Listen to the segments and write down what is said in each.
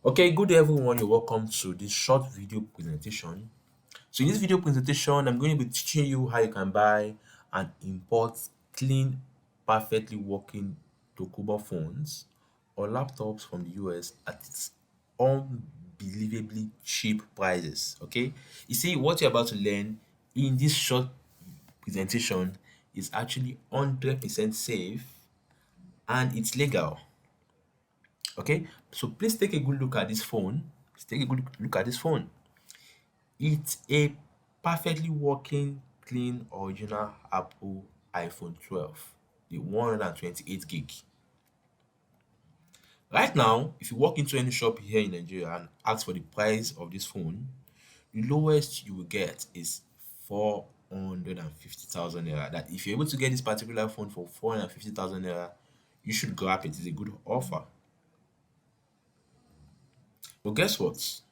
Okay, good day everyone. You're welcome to this short video presentation. So in this video presentation, I'm going to be teaching you how you can buy and import clean, perfectly working Tokubo phones or laptops from the US at its unbelievably cheap prices. Okay, you see what you're about to learn in this short presentation is actually 100% safe and it's legal. Okay, so please take a good look at this phone. Please take a good look at this phone. It's a perfectly working, clean, original Apple iPhone 12, the 128 gig. Right now, if you walk into any shop here in Nigeria and ask for the price of this phone, the lowest you will get is 450,000 naira. That if you're able to get this particular phone for 450,000 naira, you should grab it. It's a good offer. But guess what?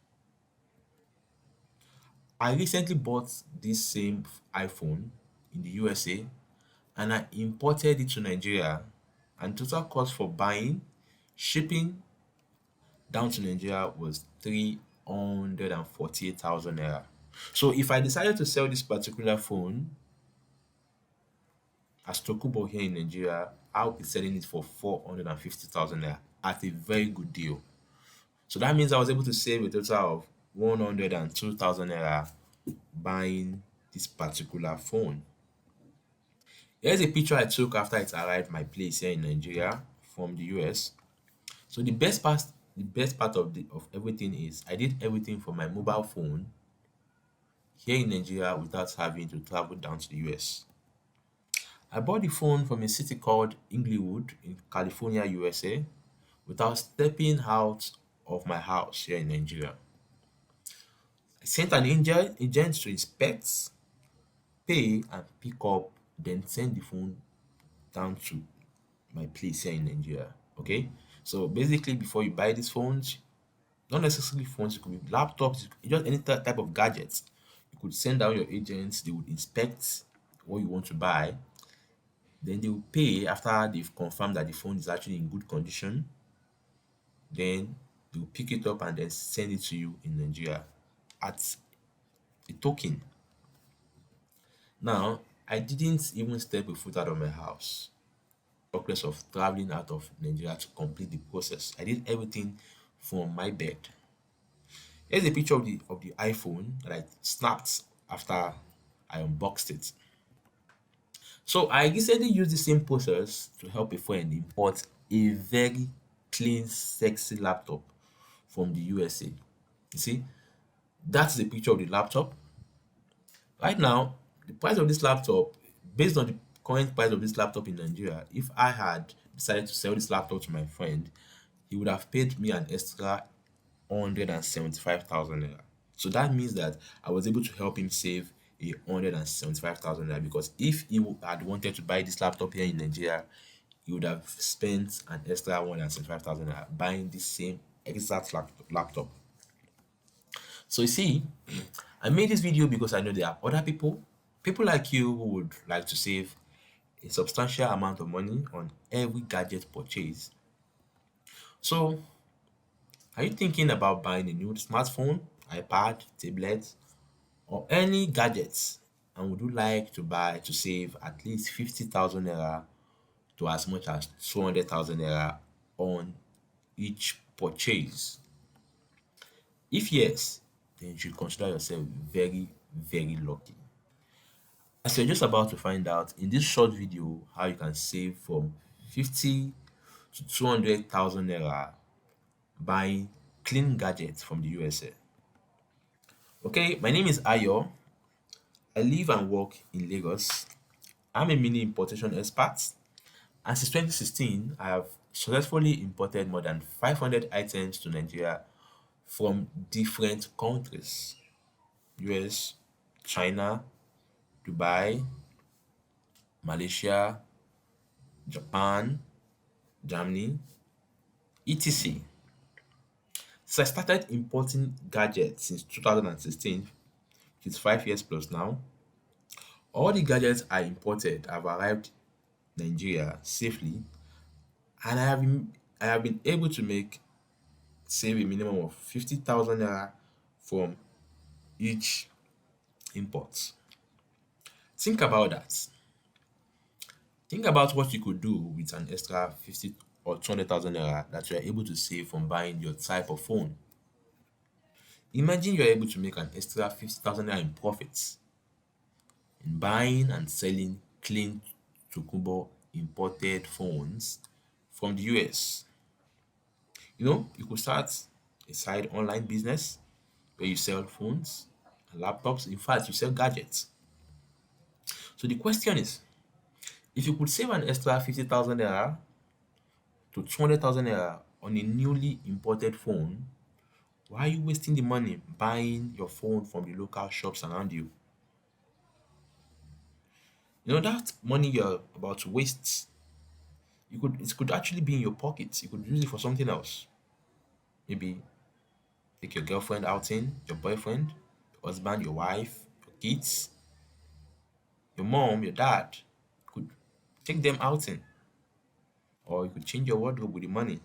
I recently bought this same iPhone in the USA and I imported it to Nigeria, and total cost for buying, shipping down to Nigeria was 348,000 naira. So if I decided to sell this particular phone as Tokubo here in Nigeria, I'll be selling it for 450,000 naira at a very good deal. So that means I was able to save a total of 102,000 naira buying this particular phone. Here's a picture I took after it arrived my place here in Nigeria from the US. So the best part of everything is I did everything from my mobile phone here in Nigeria without having to travel down to the US. I bought the phone from a city called Inglewood in California, USA, without stepping out of my house here in Nigeria. I sent an agent to inspect, pay, and pick up, then send the phone down to my place here in Nigeria. Okay, so basically, before you buy these phones, not necessarily phones, it could be laptops, just any type of gadgets. You could send down your agents, they would inspect what you want to buy, then they will pay after they've confirmed that the phone is actually in good condition. Then they will pick it up and then send it to you in Nigeria at a token. Now, I didn't even step a foot out of my house, talk less of traveling out of Nigeria to complete the process. I did everything from my bed. Here's a picture of the iPhone that I snapped after I unboxed it. So I recently used the same process to help a friend import a very clean, sexy laptop from the USA. You see, that's the picture of the laptop. Right now, the price of this laptop, based on the current price of this laptop in Nigeria, if I had decided to sell this laptop to my friend, he would have paid me an extra 175,000 naira. So that means that I was able to help him save 175,000 naira, because if he had wanted to buy this laptop here in Nigeria, he would have spent an extra 175,000 naira buying the same exact laptop. So you see, I made this video because I know there are other people like you who would like to save a substantial amount of money on every gadget purchase. So, are you thinking about buying a new smartphone, iPad, tablet, or any gadgets? And would you like to buy to save at least 50,000 naira to as much as 200,000 naira on each purchase? If yes, then you should consider yourself very, very lucky. As you're just about to find out in this short video how you can save from 50 to 200,000 naira buying clean gadgets from the USA. Okay, my name is Ayo. I live and work in Lagos. I'm a mini importation expert, and since 2016, I have successfully imported more than 500 items to Nigeria from different countries: US, China, Dubai, Malaysia, Japan, Germany, etc. So I started importing gadgets since 2016, which is 5 years plus now. All the gadgets I imported have arrived Nigeria safely, and I have been able to make save a minimum of 50,000 naira from each import. Think about that. Think about what you could do with an extra 50 or 200,000 naira that you are able to save from buying your type of phone. Imagine you're able to make an extra 50,000 naira in profits in buying and selling clean Tokubo imported phones from the US. You could start a side online business where you sell phones and laptops. In fact, you sell gadgets. So the question is, if you could save an extra 50,000 naira to 200,000 naira on a newly imported phone, why are you wasting the money buying your phone from the local shops around you? That money you're about to waste, it could actually be in your pocket. You could use it for something else. Maybe take your girlfriend outing, your boyfriend, your husband, your wife, your kids, your mom, your dad. You could take them outing, or you could change your wardrobe with the money.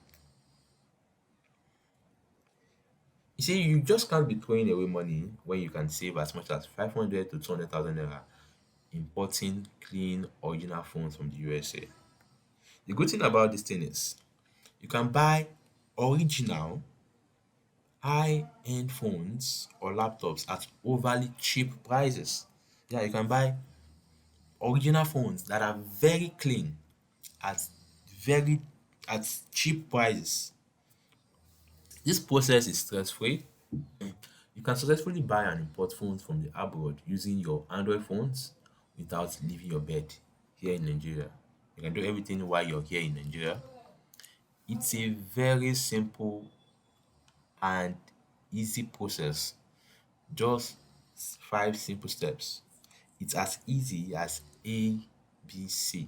You see, you just can't be throwing away money when you can save as much as 500 to 200,000 naira importing clean original phones from the USA. The good thing about this thing is you can buy original high-end phones or laptops at overly cheap prices. Yeah, you can buy original phones that are very clean at very at cheap prices. This process is stress-free. You can successfully buy and import phones from the abroad using your Android phones without leaving your bed here in Nigeria. You can do everything while you're here in Nigeria. It's a very simple and easy process. Just five simple steps. It's as easy as ABC.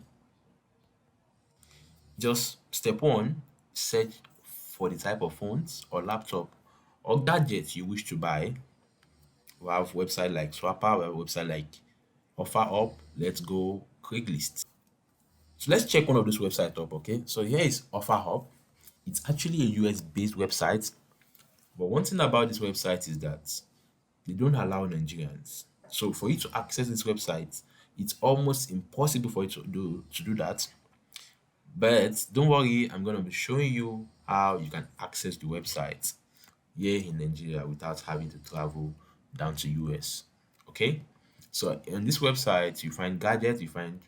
Just step one, search for the type of phones or laptop or gadget you wish to buy. We have website like Swapper, we have website like OfferUp, Let's Go, Craigslist. So let's check one of those websites up, okay? So here is OfferUp. It's actually a US based website, but one thing about this website is that they don't allow Nigerians. So for you to access this website, it's almost impossible for you to do that. But don't worry, I'm gonna be showing you how you can access the website here in Nigeria without having to travel down to US. Okay, so on this website you find gadgets, you can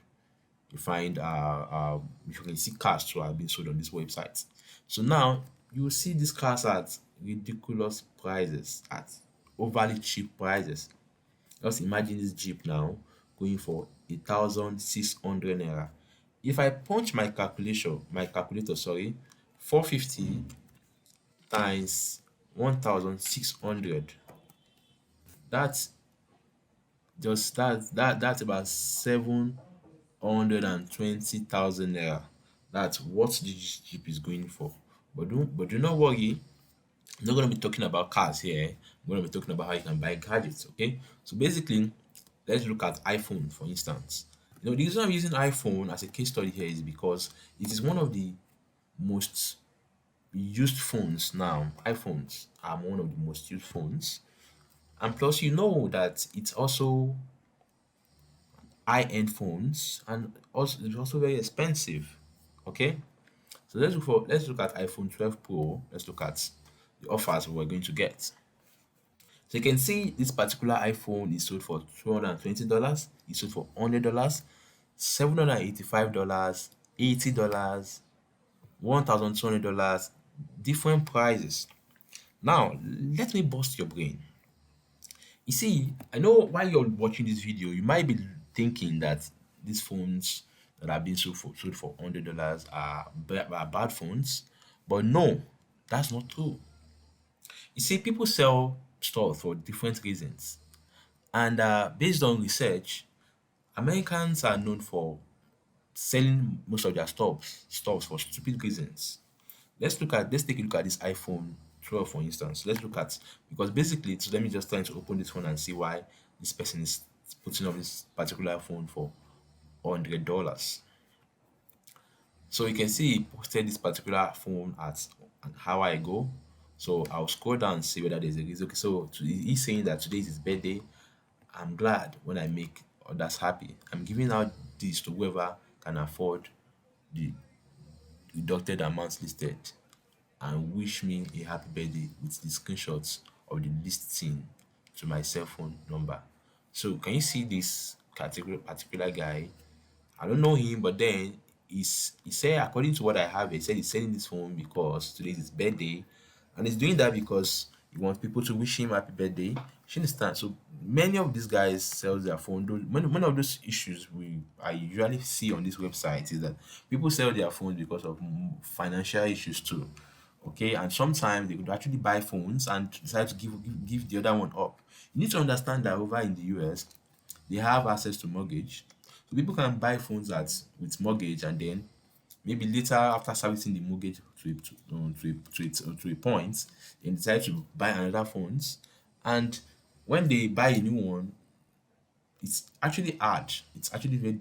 see cars too are being sold on this website. So now you will see these cars at ridiculous prices, at overly cheap prices. Just imagine this Jeep now going for 1,600 naira. If I punch my calculator, sorry, 450 times 1,600, that's that's about 720,000 naira. That's what this Jeep is going for. But do not worry, I'm not going to be talking about cars here. I'm going to be talking about how you can buy gadgets. Okay, so basically, let's look at iPhone for instance. The reason I'm using iPhone as a case study here is because it is one of the most used phones now. iPhones are one of the most used phones, and plus, that it's also high-end phones, and also it's also very expensive. Okay, so let's look at iPhone 12 Pro. Let's look at the offers we're going to get. So you can see this particular iPhone is sold for $220. It's sold for $100, $785, $80, $1,200, different prices. Now, let me bust your brain. You see, I know while you're watching this video, you might be thinking that these phones that are being sold for $100 are bad phones, but no, that's not true. You see, people sell stuff for different reasons, and based on research, Americans are known for selling most of their stuff for stupid reasons. Let's take a look at this iPhone 12 for instance. Let's look at because basically so let me just try to open this phone and see why this person is putting up this particular phone for $100. So you can see he posted this particular phone at an hour ago So I'll scroll down and see whether there's a reason. Okay, so he's saying that today is his birthday. I'm glad when I make others happy. I'm giving out this to whoever can afford the deducted amounts listed and wish me a happy birthday with the screenshots of the listing to my cell phone number. So can you see this category particular guy? I don't know him, but then he said according to what I have, he said he's selling this phone because today is his birthday, and he's doing that because he wants people to wish him happy birthday. You understand? So many of these guys sell their phone. One of those issues I usually see on this website is that people sell their phones because of financial issues too. Okay, and sometimes they could actually buy phones and decide to give the other one up. You need to understand that over in the US, they have access to mortgage, so people can buy phones at with mortgage, and then maybe later after servicing the mortgage to a point, they decide to buy another phones, and when they buy a new one, it's actually hard. It's actually a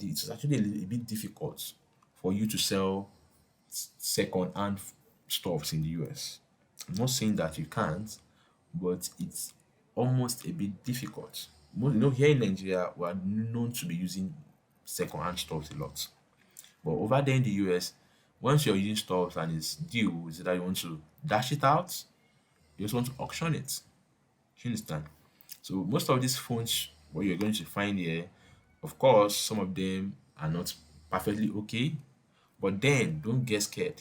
bit difficult for you to sell second hand stuffs in the US. I'm not saying that you can't, but it's almost a bit difficult. Here in Nigeria, we are known to be using second hand stuffs a lot. But over there in the US, once you're using stuff and it's due, is that you want to dash it out, you just want to auction it. You understand? So most of these phones, what you're going to find here, of course, some of them are not perfectly okay, but then don't get scared.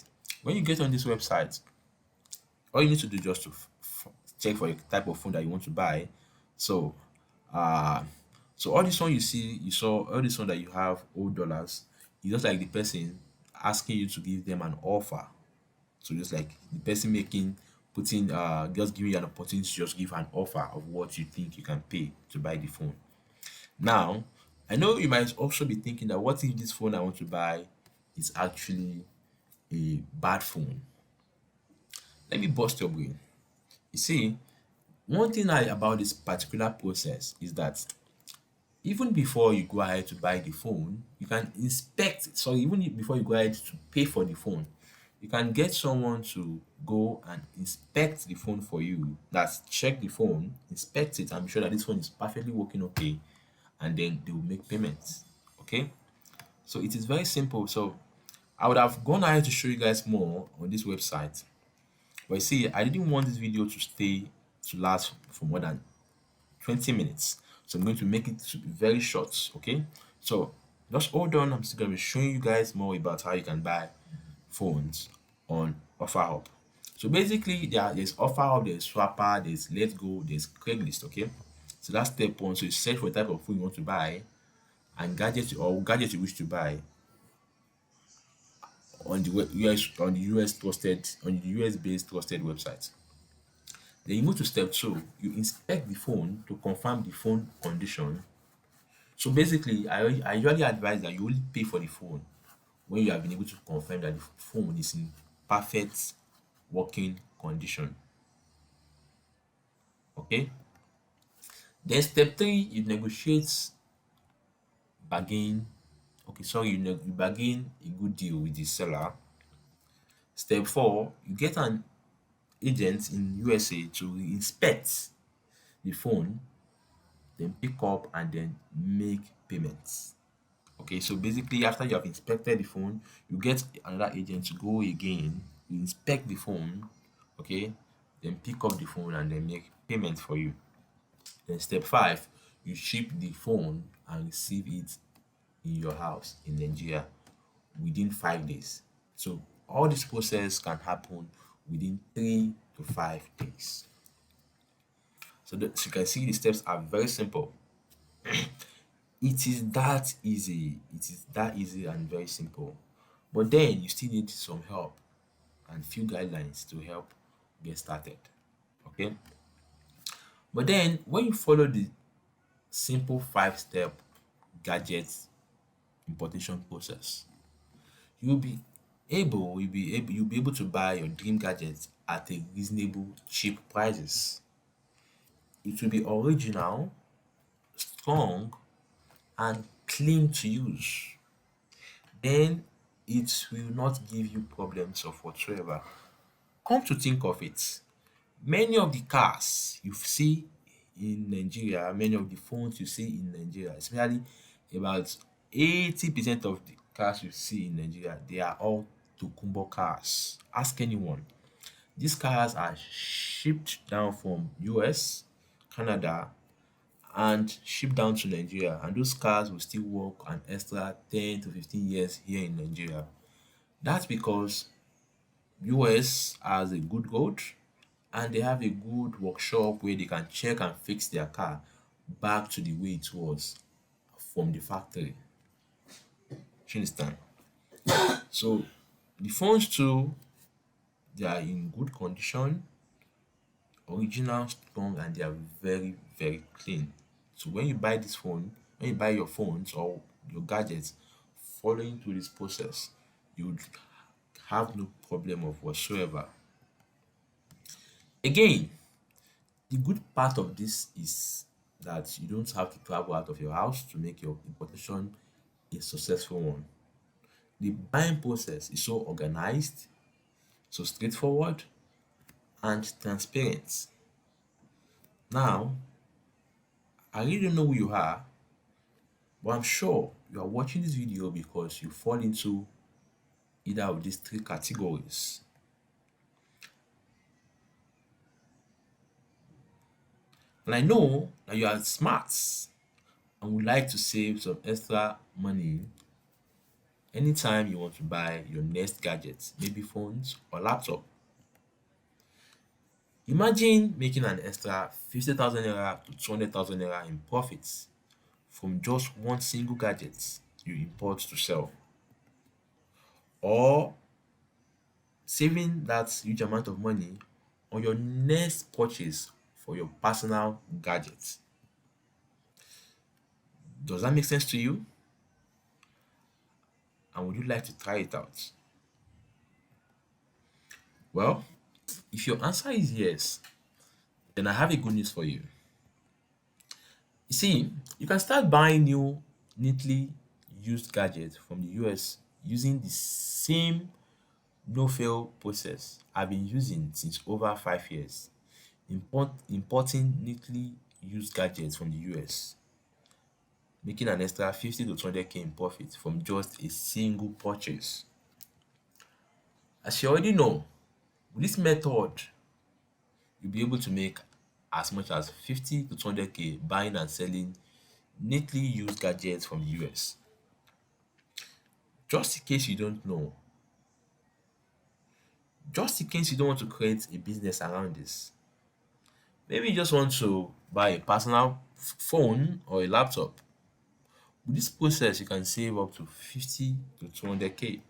When you get on this website, all you need to do just to check for a type of phone that you want to buy. So, uh, so all this one you saw all this one that you have old dollars, it's just like the person asking you to give them an offer. So just like the person putting just giving you an opportunity to just give an offer of what you think you can pay to buy the phone. Now, I know you might also be thinking that what if this phone I want to buy is actually a bad phone? Let me bust your brain. You see, one thing about this particular process is that even before you go ahead to buy the phone, you can inspect it. So even before you go ahead to pay for the phone, you can get someone to go and inspect the phone for you. That's check the phone, inspect it, and be sure that this phone is perfectly working okay, and then they will make payments. Okay, so it is very simple. So I would have gone ahead to show you guys more on this website, but you see, I didn't want this video to last for more than 20 minutes. So I'm going to make it to be very short. Okay, so just hold on. I'm still going to be showing you guys more about how you can buy phones on OfferUp. So basically, there's OfferUp, there's Swapper, there's Let's Go, there's Craigslist. Okay, so that's step one. So you search for the type of phone you want to buy and gadget you wish to buy on the US based trusted website. Then you move to step two. You inspect the phone to confirm the phone condition. So basically, I usually advise that you only pay for the phone when you have been able to confirm that the phone is in perfect working condition. Okay. Then step three, you negotiate bargain. Okay, sorry, you bargain a good deal with the seller. Step four, you get an agent in USA to inspect the phone, then pick up and then make payments. Okay, so basically after you have inspected the phone, you get another agent to go again, you inspect the phone, okay, then pick up the phone and then make payment for you. Then step five, you ship the phone and receive it in your house in Nigeria within 5 days. So all this process can happen within 3 to 5 days. So as you can see, the steps are very simple. It is that easy. It is that easy and very simple. But then you still need some help and few guidelines to help get started. Okay. But then when you follow the simple 5 step gadget importation process, you'll be able to buy your dream gadget at a reasonable cheap prices. It will be original, strong, and clean to use. Then it will not give you problems of whatsoever. Come to think of it, Many of the cars you see in Nigeria, many of the phones you see in Nigeria, especially about 80% of the cars you see in Nigeria, they are all Tokumbo cars. Ask anyone. These cars are shipped down from US, Canada, and shipped down to Nigeria. And those cars will still work an extra 10 to 15 years here in Nigeria. That's because US has a good road and they have a good workshop where they can check and fix their car back to the way it was from the factory. You understand? So the phones too, they are in good condition, original, strong, and they are very, very clean. So when you buy this phone, when you buy your phones or your gadgets, following through this process, you would have no problem of whatsoever. Again, the good part of this is that you don't have to travel out of your house to make your importation a successful one. The buying process is so organized, so straightforward, and transparent. Now, I really don't know who you are, but I'm sure you are watching this video because you fall into either of these three categories. And I know that you are smart and would like to save some extra money anytime you want to buy your next gadget, maybe phones or laptop. Imagine making an extra 50,000 naira to 200,000 naira in profits from just one single gadget you import to sell, or saving that huge amount of money on your next purchase for your personal gadget. Does that make sense to you? And would you like to try it out? Well, if your answer is yes, then I have a good news for you. You see, you can start buying new, neatly used gadgets from the US using the same no fail process I've been using since over 5 years. Importing neatly used gadgets from the US, making an extra 50 to 200k in profit from just a single purchase. As you already know, with this method, you'll be able to make as much as 50 to 200k buying and selling neatly used gadgets from the US. Just in case you don't know, just in case you don't want to create a business around this, maybe you just want to buy a personal phone or a laptop. With this process, you can save up to 50 to 200k.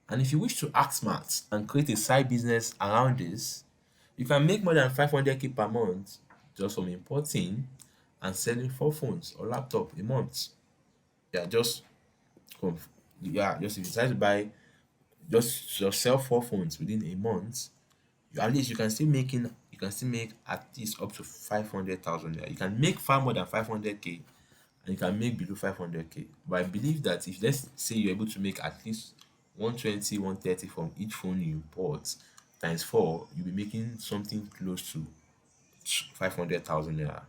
And if you wish to act smart and create a side business around this, you can make more than 500k per month just from importing and selling 4 phones or laptop a month. Yeah, conf- just if you decide to buy just sell 4 phones within a month, at least you can still make at least up to 500,000 naira. You can make far more than 500k and you can make below 500k. But I believe that if let's say you're able to make at least 120, 130 from each phone you import times 4, you'll be making something close to 500,000 naira.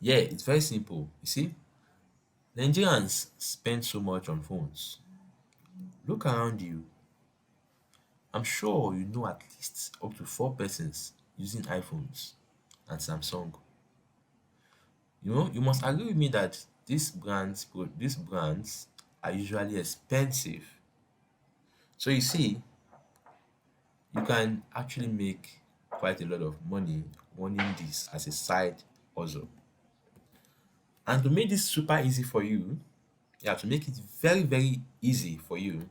Yeah, it's very simple. You see, Nigerians spend so much on phones. Look around you. I'm sure you know at least up to 4 persons using iPhones and Samsung. You know, you must agree with me that these brands are usually expensive. So you see, you can actually make quite a lot of money running this as a side hustle. And to make this super easy for you, yeah, to make it very, very easy for you,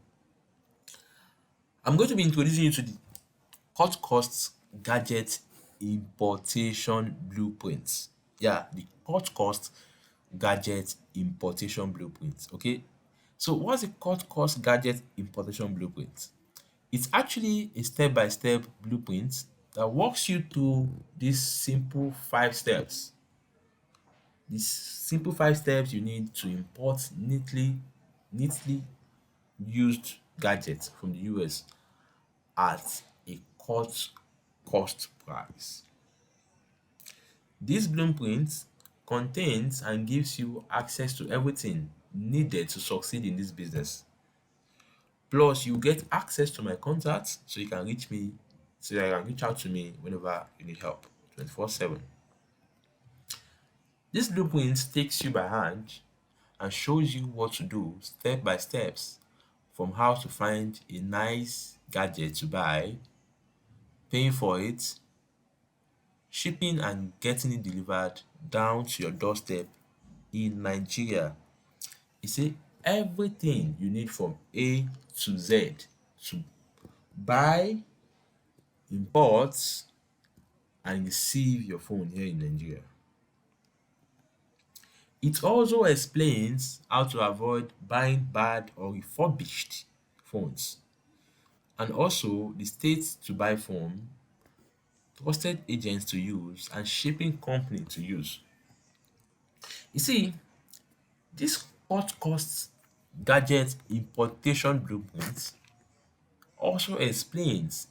I'm going to be introducing you to the cut costs gadget importation blueprints. Yeah, the cut cost gadget importation blueprint. Okay, so what's the cut cost gadget importation blueprint? It's actually a step-by-step blueprint that walks you through these simple 5 steps. These simple 5 steps you need to import neatly used gadgets from the US at a cut cost price. This blueprint contains and gives you access to everything needed to succeed in this business. Plus, you get access to my contacts so you can reach me, so you can reach out to me whenever you need help 24/7. This blueprint takes you by hand and shows you what to do step by steps, from how to find a nice gadget to buy, paying for it, shipping and getting it delivered down to your doorstep in Nigeria. You see, everything you need from A to Z to buy, import, and receive your phone here in Nigeria. It also explains how to avoid buying bad or refurbished phones, and also the states to buy from, trusted agents to use, and shipping company to use. You see, this cut costs gadget importation blueprint also explains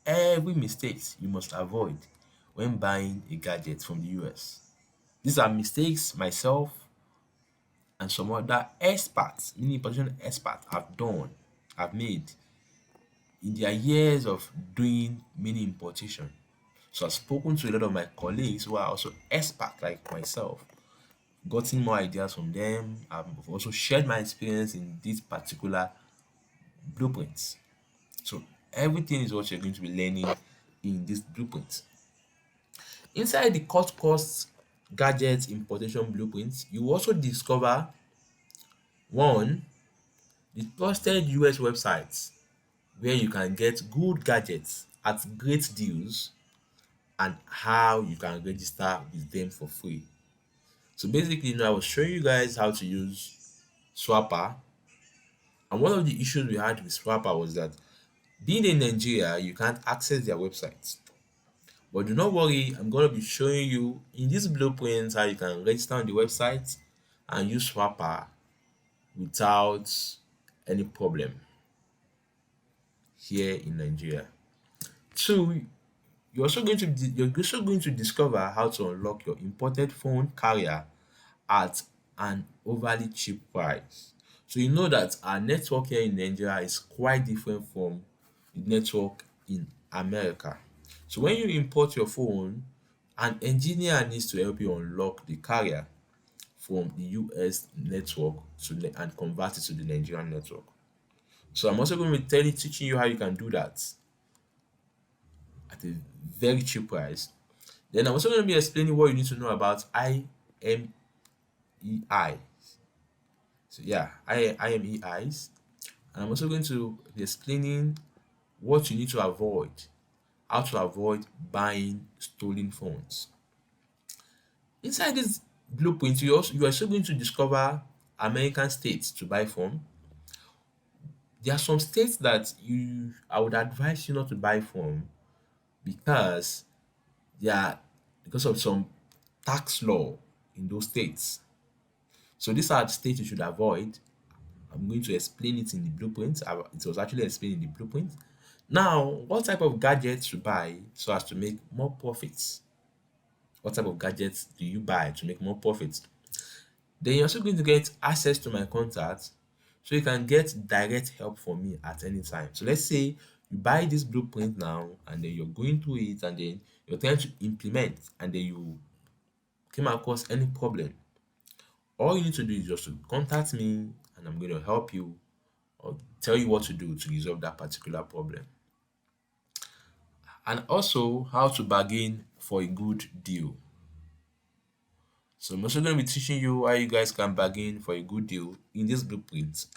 every mistakes you must avoid when buying a gadget from the US. These are mistakes myself and some other experts, meaning importation experts, have made in their years of doing mini importation. So I've spoken to a lot of my colleagues who are also experts like myself, gotten more ideas from them. I've also shared my experience in these particular blueprints. So everything is what you're going to be learning in this blueprint. Inside the cut costs gadget importation blueprints, you also discover one, the trusted US websites where you can get good gadgets at great deals and how you can register with them for free. So basically, I was showing you guys how to use Swapper, and one of the issues we had with Swapper was that being in Nigeria, you can't access their websites. But do not worry, I'm going to be showing you in this blueprint how you can register on the website and use Swapper without any problem here in Nigeria. Two, you're also going to discover how to unlock your imported phone carrier at an overly cheap price. So you know that our network here in Nigeria is quite different from the network in America. So when you import your phone, an engineer needs to help you unlock the carrier from the US network and convert it to the Nigerian network. So I'm also going to be teaching you how you can do that at a very cheap price. Then I'm also going to be explaining what you need to know about IMEI. So yeah, IMEIs. And I'm also going to be explaining what you need to avoid, how to avoid buying stolen phones. Inside this blueprint, you're also going to discover American states to buy from. There are some states that I would advise you not to buy from because they are because of some tax law in those states. So these are the states you should avoid. I'm going to explain it in the blueprint. It was actually explained in the blueprint. Now, what type of gadgets to buy so as to make more profits? What type of gadgets do you buy to make more profits? Then you're also going to get access to my contacts so you can get direct help from me at any time. So let's say you buy this blueprint now and then you're going through it and then you're trying to implement and then you came across any problem. All you need to do is just to contact me and I'm going to help you or tell you what to do to resolve that particular problem. And also how to bargain for a good deal. So I'm also going to be teaching you how you guys can bargain for a good deal in this blueprint.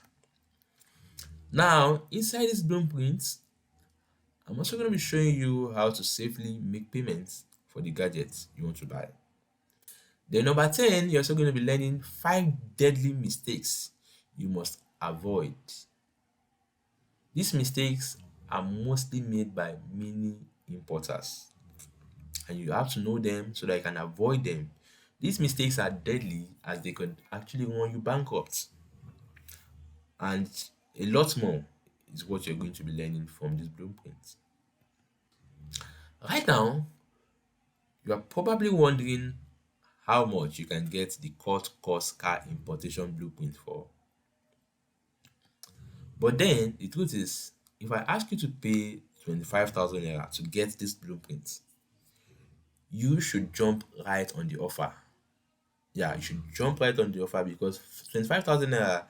Now, inside this blueprint, I'm also going to be showing you how to safely make payments for the gadgets you want to buy. Then number 10, you're also going to be learning 5 deadly mistakes you must avoid. These mistakes are mostly made by mini importers, and you have to know them so that you can avoid them. These mistakes are deadly as they could actually run you bankrupt. And a lot more is what you're going to be learning from this blueprint. Right now, you are probably wondering how much you can get the cut cost car importation blueprint for. But then the truth is, if I ask you to pay 25,000 naira to get this blueprint, you should jump right on the offer. Yeah, you should jump right on the offer because 25,000 naira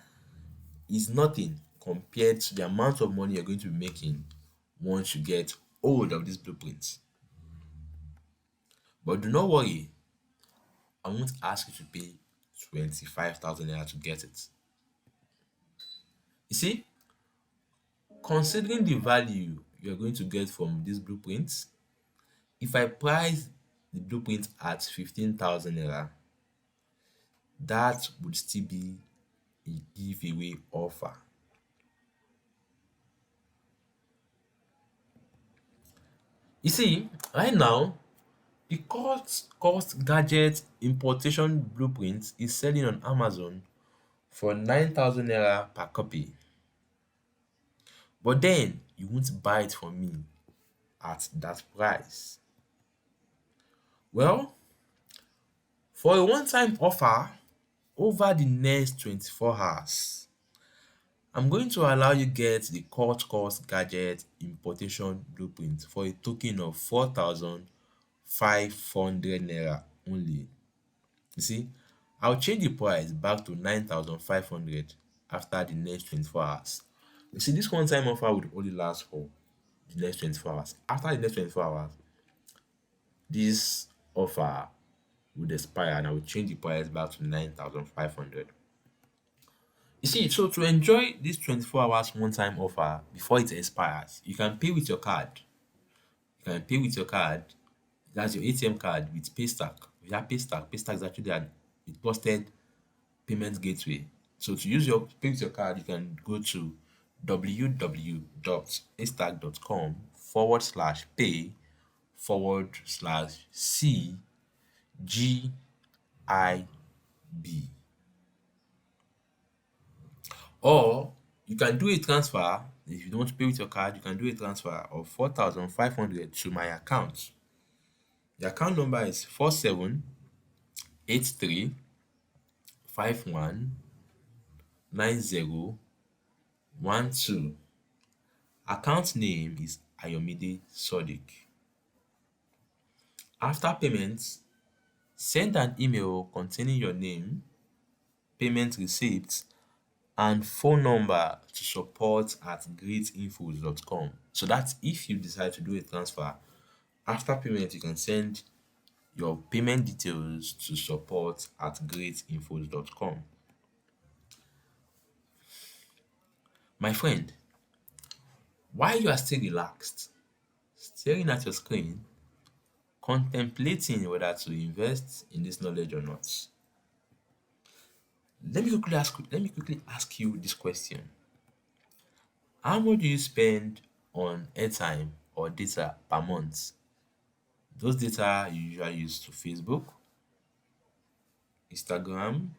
is nothing compared to the amount of money you're going to be making once you get hold of this blueprint. But do not worry, I won't ask you to pay 25,000 naira to get it. You see, considering the value you're going to get from this blueprint, if I price the blueprint at 15,000 naira, that would still be a giveaway offer. You see, right now, the cost gadget importation blueprint is selling on Amazon for 9,000 naira per copy. But then you won't buy it from me at that price. Well, for a one-time offer over the next 24 hours, I'm going to allow you get the cut cost gadget importation blueprint for a token of 4,500 naira only. You see, I'll change the price back to 9,500 after the next 24 hours. You see, this one time offer would only last for the next 24 hours. After the next 24 hours, this offer would expire and I will change the price back to 9,500. You see, so to enjoy this 24 hours one time offer before it expires, you can pay with your card. You can pay with your card, that's your ATM card with Paystack. If you have Paystack, Paystack is actually a trusted payment gateway. So to use your pay with your card, you can go to www.instack.com/pay /CGIB. Or you can do a transfer. If you don't want to pay with your card, you can do a transfer of 4,500 to my account. The account number is 4783519012. Account name is Ayomide Sodiq. After payment, send an email containing your name, payment receipt, and phone number to support@greatinfos.com. So that if you decide to do a transfer, after payment, you can send your payment details to support@greatinfos.com. My friend, while you are still relaxed, staring at your screen, contemplating whether to invest in this knowledge or not, let me quickly ask you this question. How much do you spend on airtime or data per month? Those data you usually use to Facebook, Instagram,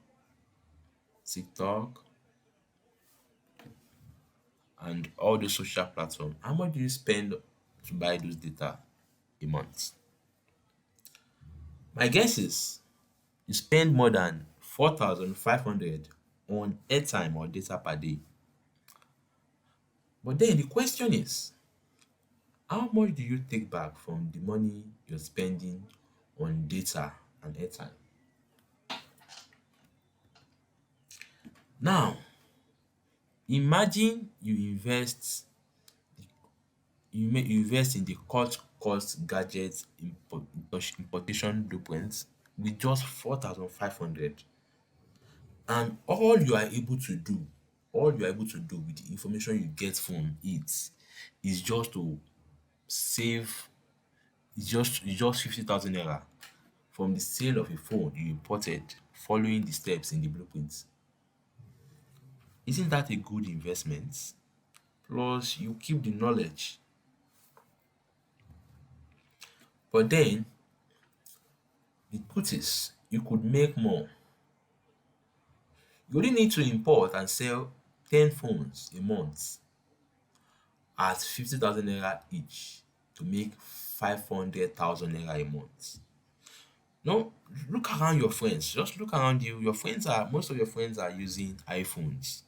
TikTok, and all the social platforms. How much do you spend to buy those data a month? My guess is you spend more than 4,500 on airtime or data per day. But then the question is, how much do you take back from the money you're spending on data and airtime? Now, imagine you invest in the cut cost gadget importation blueprints with just 4,500, and all you are able to do with the information you get from it is just to save it's just 50,000 naira from the sale of a phone you imported following the steps in the blueprints. Isn't that a good investment? Plus, you keep the knowledge. But then, the truth is, you could make more. You only need to import and sell 10 phones a month at 50,000 naira each. to make 500,000 naira a month. No, look around your friends. Just look around you. Most of your friends are using iPhones.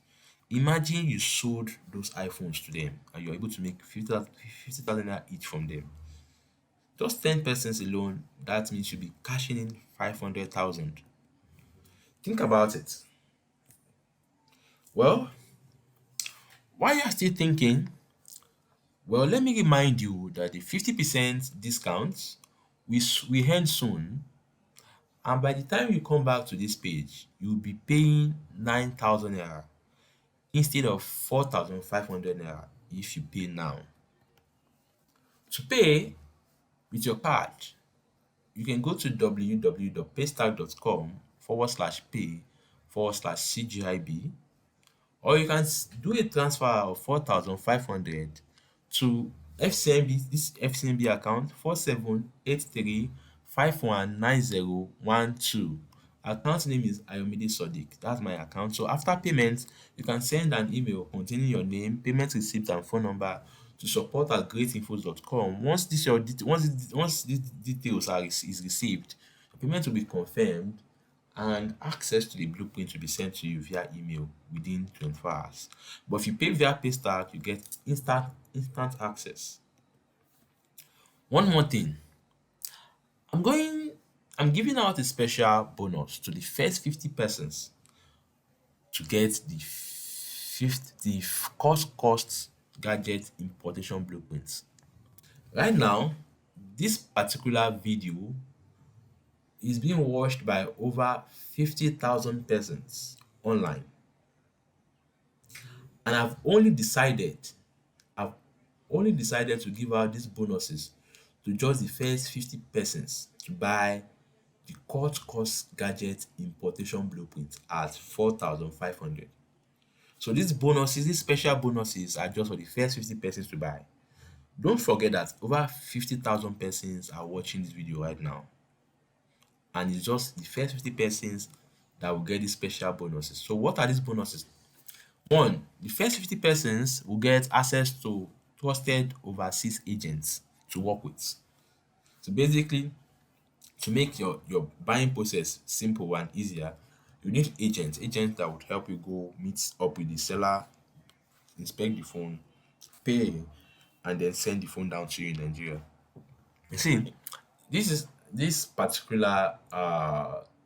Imagine you sold those iPhones to them and you're able to make 50,000 naira each from them. Just 10 persons alone, that means you'll be cashing in 500,000. Think about it. Well, while you're still thinking, well, let me remind you that the 50% discount we end soon, and by the time you come back to this page, you'll be paying 9,000 naira instead of 4,500 naira if you pay now. To pay with your card, you can go to www.paystack.com/pay/CGIB, or you can do a transfer of 4,500 to FCMB, this FCMB account 4783519012. Account name is Ayomide Sodiq. That's my account. So after payment, you can send an email containing your name, payment receipt, and phone number to support@greatinfos.com. Once these details is received, the payment will be confirmed and access to the blueprint will be sent to you via email within 24 hours. But if you pay via Paystack, you get instant access. One more thing, I'm going I'm giving out a special bonus to the first 50 persons to get the cost gadget importation blueprint. Right now, this particular video is being watched by over 50,000 persons online, and I've only decided to give out these bonuses to just the first 50 persons to buy the cut cost gadget importation blueprint at 4,500. So these special bonuses are just for the first 50 persons to buy. Don't forget that over 50,000 persons are watching this video right now, and it's just the first 50 persons that will get these special bonuses. So what are these bonuses? One, the first 50 persons will get access to trusted overseas agents to work with. So basically, to make your buying process simple and easier, you need agents that would help you go meet up with the seller, inspect the phone, pay, and then send the phone down to you in Nigeria. You see, this particular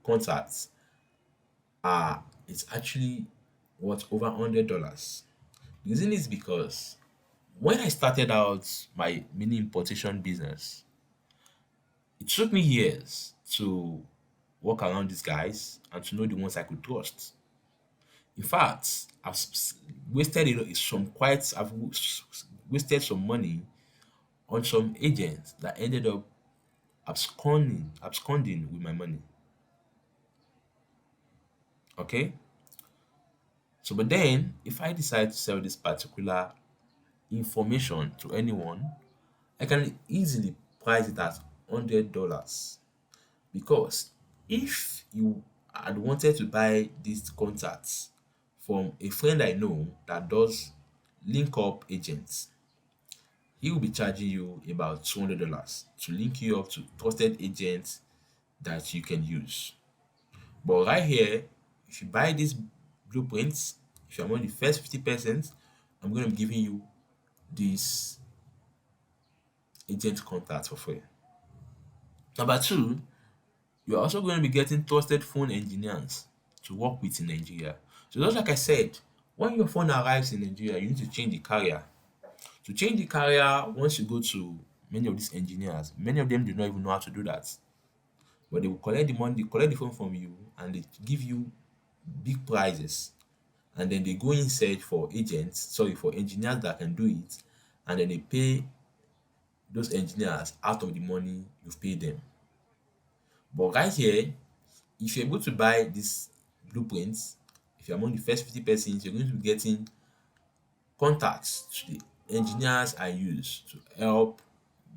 contract it's actually worth over $100. The reason is because when I started out my mini importation business, it took me years to work around these guys and to know the ones I could trust. In fact, I've wasted some money on some agents that ended up absconding with my money. Okay? So but then if I decide to sell this particular information to anyone, I can easily price it at $100, because if you had wanted to buy these contacts from a friend I know that does link up agents, he will be charging you about $200 to link you up to trusted agents that you can use. But right here, if you buy these blueprints, if you're among the first 50%, I'm going to be giving you these agent contacts for free. Number two, you're also going to be getting trusted phone engineers to work with in Nigeria. So just like I said, when your phone arrives in Nigeria, you need to change the carrier. To change the carrier, once you go to many of these engineers, many of them do not even know how to do that. But they will collect the money, they collect the phone from you, and they give you big prizes. And then they go in search for for engineers that can do it, and then they pay those engineers out of the money you've paid them. But right here, if you're able to buy these blueprints, if you're among the first 50 persons, you're going to be getting contacts to the engineers I use to help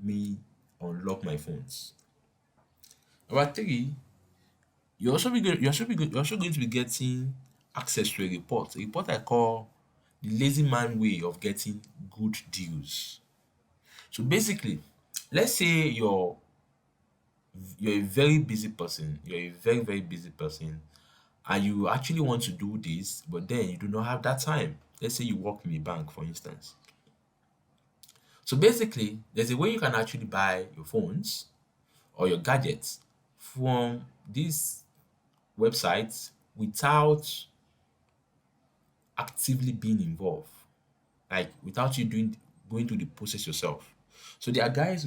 me unlock my phones. Number three, you're also going to be getting access to a report I call the lazy man way of getting good deals. So basically, Let's say you're a very busy person, you're a very, very busy person, and you actually want to do this, but then you do not have that time. Let's say you work in a bank, for instance. So basically, there's a way you can actually buy your phones or your gadgets from these websites without actively being involved, like without you doing going through the process yourself. So there are guys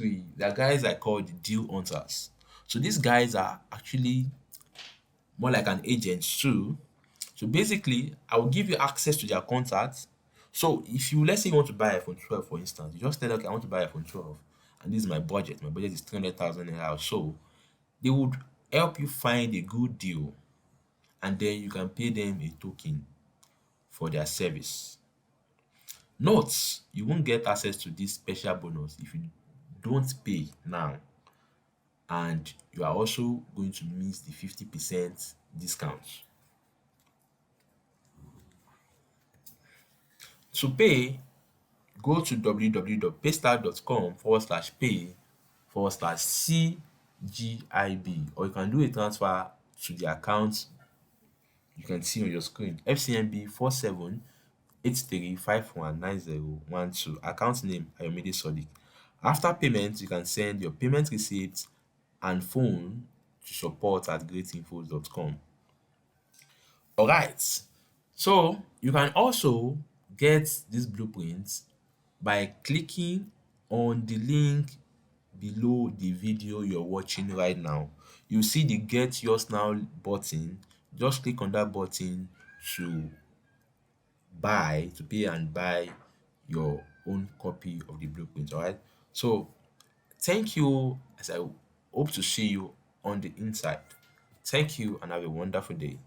I call the deal hunters. So these guys are actually more like an agent too. So basically, I will give you access to their contacts. So if you, let's say you want to buy iPhone 12, for instance, you just tell them, okay, I want to buy iPhone 12, and this is my budget. My budget is 300,000 naira or so. They would help you find a good deal, and then you can pay them a token for their service. Note, you won't get access to this special bonus if you don't pay now, and you are also going to miss the 50% discount. To pay, go to www.paystar.com/pay/CGIB, or you can do a transfer to the account you can see on your screen, FCMB 4783519012, account name Ayomide Sodiq. After payment, you can send your payment receipt and phone to support@greatinfo.com. Alright, so you can also get this blueprint by clicking on the link below the video you're watching right now. You see the Get Yours Now button. Just click on that button to to pay and buy your own copy of the blueprint. All right. So thank you, as I hope to see you on the inside. Thank you and have a wonderful day.